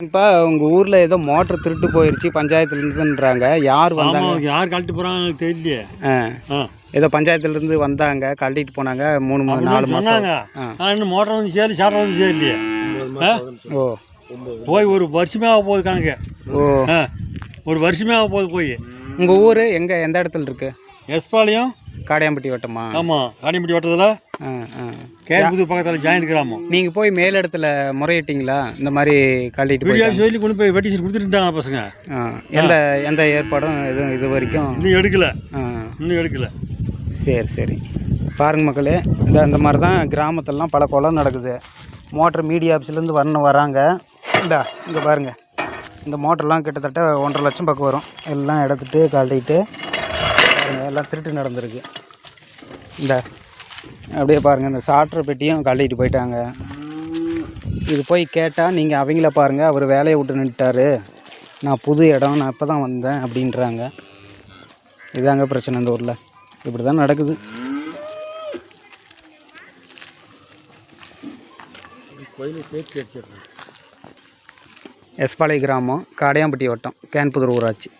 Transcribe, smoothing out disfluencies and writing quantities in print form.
இப்போ உங்கள் ஊரில் ஏதோ மோட்ரு திருட்டு போயிடுச்சு பஞ்சாயத்துலேருந்துன்றாங்க. யார் வந்தாங்க? யார் கழட்டு போகிறாங்க தெரியலையே. ஏதோ பஞ்சாயத்துலேருந்து வந்தாங்க, கழட்டிட்டு போனாங்க. 3-4 மாதம். இன்னும் மோட்டர் வந்து சேரல, சாட்டர் வந்து சேரலையே. ஓ, போய் ஒரு வருஷமே ஆக போகுது கணக்கு. ஓ, ஒரு வருஷமே ஆக போகுது போய். உங்கள் ஊர் எங்கே, எந்த இடத்துல இருக்குது? எஸ்பாளையம், காடையாம்பட்டி வட்டமா? ஆமாம், காடையாம்பட்டி வட்டத்தில் கேர்புதூர் பக்கத்தில் ஜாயின்ட் கிராமம். நீங்கள் போய் மேல் இடத்துல முறையிட்டீங்களா? இந்த மாதிரி கழட்டிட்டு வீடியோ சொல்லி கொண்டு போய் வெட்டி கொடுத்துட்டுட்டாங்க பசங்க. எந்த ஏற்பாடும் எதுவும் இது வரைக்கும் இன்னும் எடுக்கலை. சரி சரி. பாருங்க மக்களே, இந்த மாதிரி தான் கிராமத்திலலாம் பல கொலை நடக்குது. மோட்ரு மீடியா ஆஃபீஸ்லேருந்து வராங்க. இங்கே பாருங்கள், இந்த மோட்டர்லாம் கிட்டத்தட்ட 1.5 லட்சம் பக்கம் வரும். எல்லாம் எடுத்துகிட்டு கழட்டிட்டு பாருங்கள், எல்லாம் திருட்டு நடந்திருக்கு. அப்படியே பாருங்கள், இந்த சாட்டர் பெட்டியும் கழட்டிட்டு போயிட்டாங்க. இது போய் கேட்டால் நீங்கள் அவங்கள பாருங்கள், அவர் வேலையை விட்டு நின்றுட்டாரு, நான் புது இடம், நான் இப்போ தான் வந்தேன் அப்படின்றாங்க. இதாங்க பிரச்சனை இந்த ஊரில். இப்படி தான் நடக்குது. எஸ்பாளையம் கிராமம், காடையாம்பட்டி வட்டம், கேன்புதூர் ஊராட்சி.